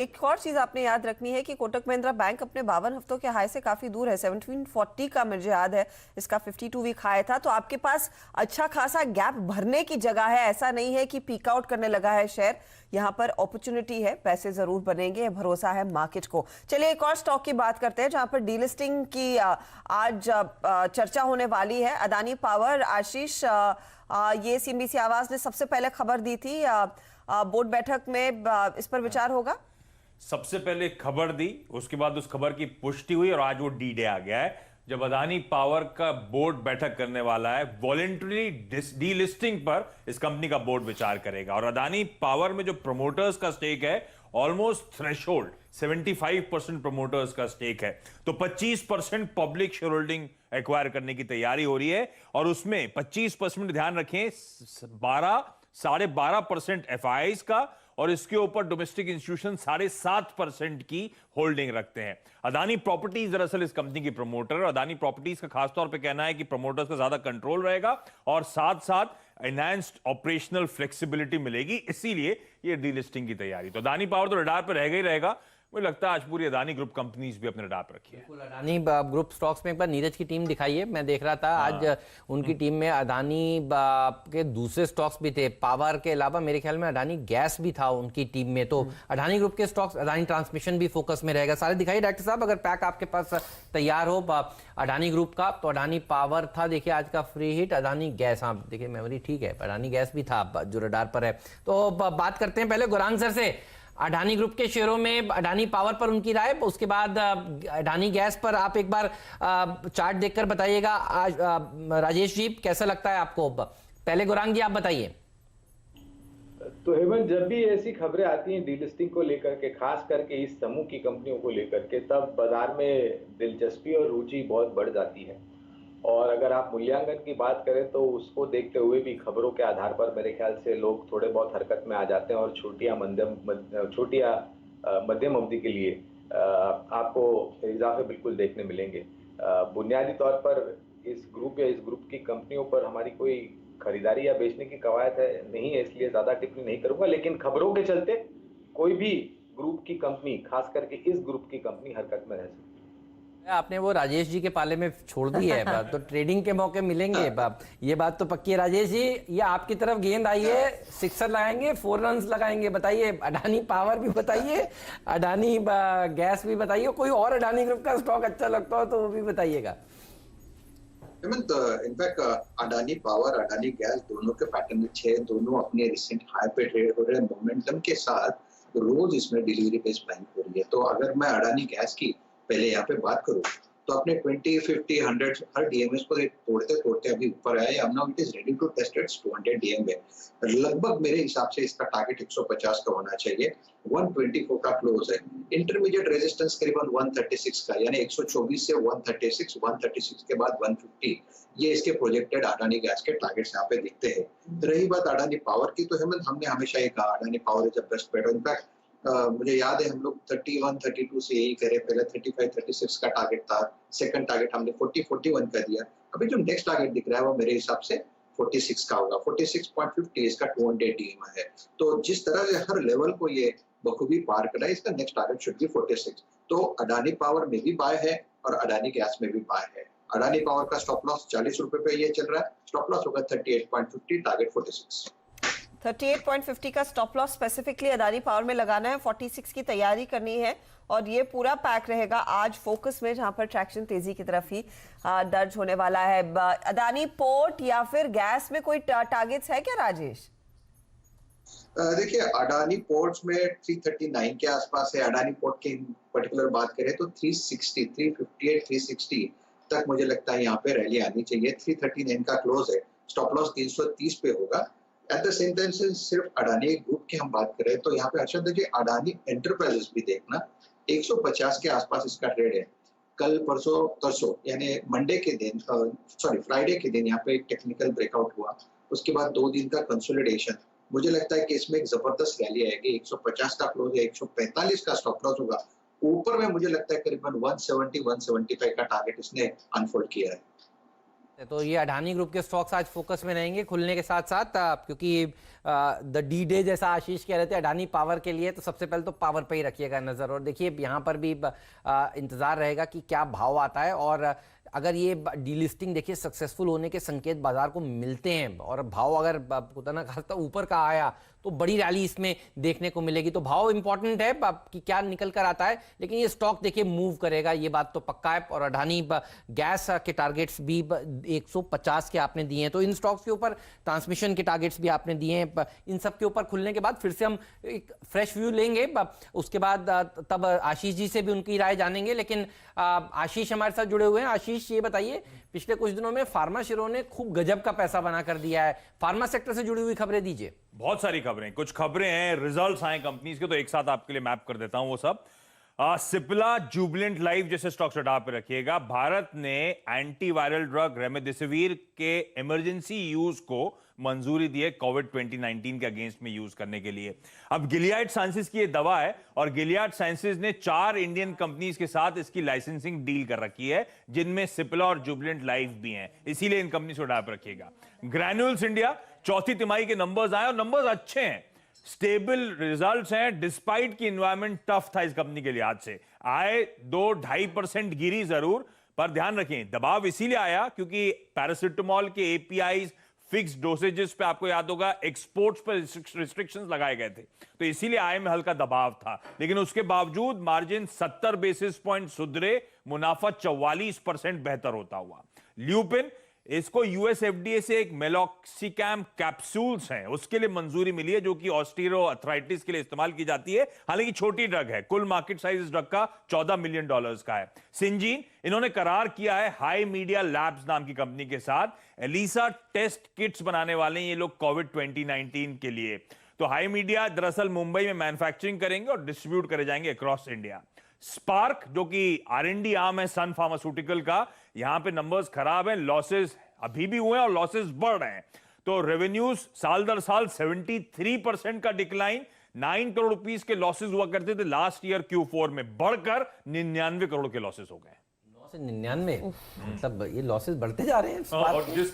एक और चीज आपने याद रखनी है कि कोटक महिंद्रा बैंक अपने 52 हफ्तों के हाई से काफी दूर है। 1740 का मुझे याद है इसका 52 वीक हाई था। तो आपके पास अच्छा खासा गैप भरने की जगह है। ऐसा नहीं है कि पीक आउट करने लगा है शेयर। यहाँ पर अपॉर्चुनिटी है, पैसे जरूर बनेंगे, भरोसा है मार्केट को। चलिए एक और स्टॉक की बात करते हैं जहां पर डीलिस्टिंग की आज चर्चा होने वाली है। अदानी पावर। आशीष, ये सीएनबीसी आवाज ने सबसे पहले खबर दी थी, बोर्ड बैठक में इस पर विचार होगा। सबसे पहले खबर दी, उसके बाद उस खबर की पुष्टि हुई और आज वो डी डे आ गया है जब अदानी पावर का बोर्ड बैठक करने वाला है। वॉलेंटरी डीलिस्टिंग पर इस कंपनी का बोर्ड विचार करेगा। और अदानी पावर में जो प्रमोटर्स का स्टेक है ऑलमोस्ट थ्रेशोल्ड 75% प्रमोटर्स का स्टेक है। तो 25% पब्लिक शेयर होल्डिंग एक्वायर करने की तैयारी हो रही है और उसमें 25% ध्यान रखें 12.5% एफआईआईज का और इसके ऊपर डोमेस्टिक इंस्टीट्यूशन 7.5% की होल्डिंग रखते हैं। अदानी प्रॉपर्टीज दरअसल इस कंपनी की प्रमोटर है। अदानी प्रॉपर्टीज का खासतौर पे कहना है कि प्रमोटर्स का ज्यादा कंट्रोल रहेगा और साथ साथ एनहांस्ड ऑपरेशनल फ्लेक्सिबिलिटी मिलेगी, इसीलिए ये डीलिस्टिंग की तैयारी। तो अदानी पावर तो रडार पर रहेगा ही रहेगा। मुझे लगता है आज पूरी अदानी ग्रुप कंपनीज भी अपने रडार पर रखी है। अदानी ग्रुप स्टॉक्स में एक बार नीरज की टीम दिखाइए। मैं देख रहा था आज उनकी टीम में अदानी के दूसरे स्टॉक्स भी थे। पावर के अलावा मेरे ख्याल में अदानी गैस भी था उनकी टीम में। तो अदानी ग्रुप के स्टॉक्स, अदानी ट्रांसमिशन भी फोकस में रहेगा। सारे दिखाइए डॉक्टर साहब, अगर पैक आपके पास तैयार हो अदानी ग्रुप का। तो अदानी पावर था, देखिए आज का फ्री हिट। अदानी गैस, हाँ देखिए मेमोरी ठीक है, अदानी गैस भी था जो रडार पर है। तो बात करते हैं पहले गुरांग सर से अडानी ग्रुप के शेयरों में, अडानी पावर पर उनकी राय, उसके बाद अडानी गैस पर आप एक बार चार्ट देखकर बताइएगा। राजेश जी कैसा लगता है आपको? पहले गुरांग जी आप बताइए। तो हेमंत, जब भी ऐसी खबरें आती हैं डीलिस्टिंग को लेकर के, खास करके इस समूह की कंपनियों को लेकर के, तब बाजार में दिलचस्पी और रुचि बहुत बढ़ जाती है। और अगर आप मूल्यांकन की बात करें तो उसको देखते हुए भी खबरों के आधार पर मेरे ख्याल से लोग थोड़े बहुत हरकत में आ जाते हैं और छोटी मध्यम अवधि के लिए आपको इजाफे बिल्कुल देखने मिलेंगे। बुनियादी तौर पर इस ग्रुप की कंपनियों पर हमारी कोई खरीदारी या बेचने की कवायद नहीं है, इसलिए ज्यादा टिप्पणी नहीं करूंगा। लेकिन खबरों के चलते कोई भी ग्रुप की कंपनी, खास करके इस ग्रुप की कंपनी, हरकत में रह सकती है। आपने वो राजेश जी के पाले में छोड़ दी है तो ट्रेडिंग के मौके मिलेंगे। ये बात तो पक्की है। राजेश जी, ये आपकी तरफ गेंद आई है, सिक्सर लगाएंगे, 4 रन लगाएंगे। बताइए, अडानी पावर भी बताइए, अडानी गैस भी बताइए, कोई और अडानी ग्रुप का स्टॉक अच्छा लगता हो तो वो भी बताइएगा। In fact Adani power, Adani gas दोनों के पैटर्न अच्छे हैं। दोनों अपने रिसेंट हाई पे ट्रेड हो रहे हैं। मोमेंटम के साथ रोज इसमें डिलीवरी बेस्ड बाइंग हो रही है। तो अगर मैं अडानी गैस की पहले यहाँ पे बात करूं तो अपने 20, 50, 100 हर डीएमएस को तोड़ते तोड़ते अभी ऊपर आया। Now it is ready to test it's 200 DMA. लगभग मेरे हिसाब से इसका टारगेट 150 का होना चाहिए। 124 का क्लोज है। इंटरमीडिएट रेजिस्टेंस करीबन 136 का, यानी 124 से 136, 136 के बाद 150, ये इसके प्रोजेक्टेड अडानी गैस के टारगेट्स यहाँ पे दिखते हैं। रही बात अडानी पावर की, तो हेमंत हमने हमेशा ये कहा Adani power is the best bet. In fact मुझे याद है हम लोग 31, 32 से यही करे, पहले 35, 36 का टारगेट था। सेकंड टारगेट हमने 40, 41 कर दिया। अभी जो नेक्स्ट टारगेट दिख रहा है वो मेरे हिसाब से 46 का होगा। 46.50 इसका 200 डीएम है। तो जिस तरह से हर लेवल को ये बखूबी पार कर रहा है, इसका नेक्स्ट टारगेट शुड बी 46। तो अडानी पावर में भी बाय है और अडानी गैस में भी बाय है। अडानी पावर का स्टॉप लॉस 40 रुपए पे ये चल रहा है। स्टॉप लॉस होगा 38.50, टारगेट 46। 38.50 का stop loss specifically Adani power में लगाना है। 46 की तैयारी करनी है और ये पूरा पैक रहेगा आज फोकस में, जहां पर ट्रैक्शन तेजी की तरफ ही दर्ज होने वाला है। अदानी पोर्ट या फिर गैस में कोई टारगेट्स है क्या राजेश? देखिए, अडानी पोर्ट्स में 339 के आसपास है। अडानी पोर्ट की पर्टिकुलर बात करें तो 360, 358, 360 तक मुझे लगता है यहाँ पे रैली आनी चाहिए। 339 का क्लोज है। स्टॉप लॉस 330 पे होगा। एट द सेम टाइम से सिर्फ अडानी ग्रुप की हम बात करें तो यहाँ पे अच्छा देखिए, अडानी एंटरप्राइजेस भी देखना 150 के आसपास इसका ट्रेड है। कल परसों यानी मंडे के दिन, फ्राइडे के दिन यहाँ पे एक टेक्निकल ब्रेकआउट हुआ। उसके बाद 2 दिन का कंसोलिडेशन। मुझे लगता है कि इसमें एक जबरदस्त रैली आएगी। 150 का क्लोज है, 145 का स्टॉप लॉस होगा। ऊपर में मुझे लगता है करीबन 170, 175 का टारगेट इसने अनफोल्ड किया है। तो ये अडानी ग्रुप के स्टॉक्स आज फोकस में रहेंगे खुलने के साथ साथ, क्योंकि द डी डे जैसा आशीष कह रहे थे अडानी पावर के लिए, तो सबसे पहले तो पावर पे ही रखिएगा नजर। और देखिए यहाँ पर भी इंतजार रहेगा कि क्या भाव आता है, और अगर ये डीलिस्टिंग देखिए सक्सेसफुल होने के संकेत बाजार को मिलते हैं और भाव अगर खुदा ना खास्ता ऊपर का आया तो बड़ी रैली इसमें देखने को मिलेगी। तो भाव इंपॉर्टेंट है कि क्या निकल कर आता है, लेकिन ये स्टॉक देखिए मूव करेगा, ये बात तो पक्का है। और अडानी गैस के टारगेट्स भी 150 के आपने दिए हैं, तो इन स्टॉक्स के ऊपर ट्रांसमिशन के टारगेट्स भी आपने दिए हैं। इन सब के ऊपर खुलने के बाद फिर से हम एक फ्रेश व्यू लेंगे, उसके बाद तब आशीष जी से भी उनकी राय जानेंगे। लेकिन आशीष हमारे साथ जुड़े हुए हैं। आशीष, ये बताइए, पिछले कुछ दिनों में फार्मा शेयरों ने खूब गजब का पैसा बना कर दिया है, फार्मा सेक्टर से जुड़ी हुई खबरें दीजिए। बहुत सारी खबरें, कुछ खबरें हैं, रिजल्ट्स आए कंपनीज के, तो एक साथ आपके लिए मैप कर देता हूं वो सब। सिप्ला, जुबिलेंट लाइफ जैसे स्टॉक्स हटा पे रखिएगा। भारत ने एंटीवायरल ड्रग रेमडेसिविर के इमरजेंसी यूज को मंजूरी दी है कोविड 2019 के अगेंस्ट में यूज करने के लिए। अब गिलियाड साइंसेज की ये दवा है और गिलियाड साइंसेज ने 4 इंडियन कंपनीज के साथ इसकी लाइसेंसिंग डील कर रखी है, जिनमें सिप्ला और जुबिलेंट लाइफ भी हैं, इसीलिए इन कंपनी को हटा पे रखिएगा। ग्रैन्यूल्स इंडिया, चौथी तिमाही के नंबर्स आए और नंबर्स अच्छे हैं, स्टेबल रिजल्ट्स हैं, डिस्पाइट की एनवायरनमेंट टफ था इस कंपनी के लिहाज से। आय 2-2.5% गिरी जरूर, पर ध्यान रखें दबाव इसीलिए आया क्योंकि पैरासिटामोल के एपीआईज फिक्स डोसेजेस पे, आपको याद होगा, एक्सपोर्ट्स पर रिस्ट्रिक्शंस लगाए गए थे, तो इसीलिए आय में हल्का दबाव था। लेकिन उसके बावजूद मार्जिन 70 बेसिस पॉइंट सुधरे, मुनाफा 44% बेहतर होता हुआ। ल्यूपिन, इसको यूएस एफडीए से एक मेलॉक्सिकैम कैप्सूल्स हैं उसके लिए मंजूरी मिली है, जो कि ऑस्टियो अर्थराइटिस के लिए इस्तेमाल की जाती है। हालांकि छोटी ड्रग है, कुल मार्केट साइज इस ड्रग का $14 मिलियन का है। सिंजीन, इन्होंने करार किया है हाई मीडिया लैब्स नाम की कंपनी के साथ, एलिसा टेस्ट किट्स बनाने वाले हैं ये लोग कोविड 2019 के लिए। तो हाई मीडिया दरअसल मुंबई में मैन्युफैक्चरिंग करेंगे और डिस्ट्रीब्यूट करे जाएंगे अक्रॉस इंडिया। स्पार्क, जो कि आर&डी आर्म है सन फार्मास्यूटिकल का, यहां पे नंबर्स खराब हैं, लॉसेस अभी भी हुए हैं और लॉसेस बढ़ रहे हैं। तो रेवेन्यूज साल दर साल 73% का डिक्लाइन, 9 करोड़ रुपीस के लॉसेस हुआ करते थे लास्ट ईयर Q4 में, बढ़कर 99 करोड़ के लॉसेस हो गए। 9 से 99, मतलब ये लॉसेस बढ़ते जा रहे हैं। और जिस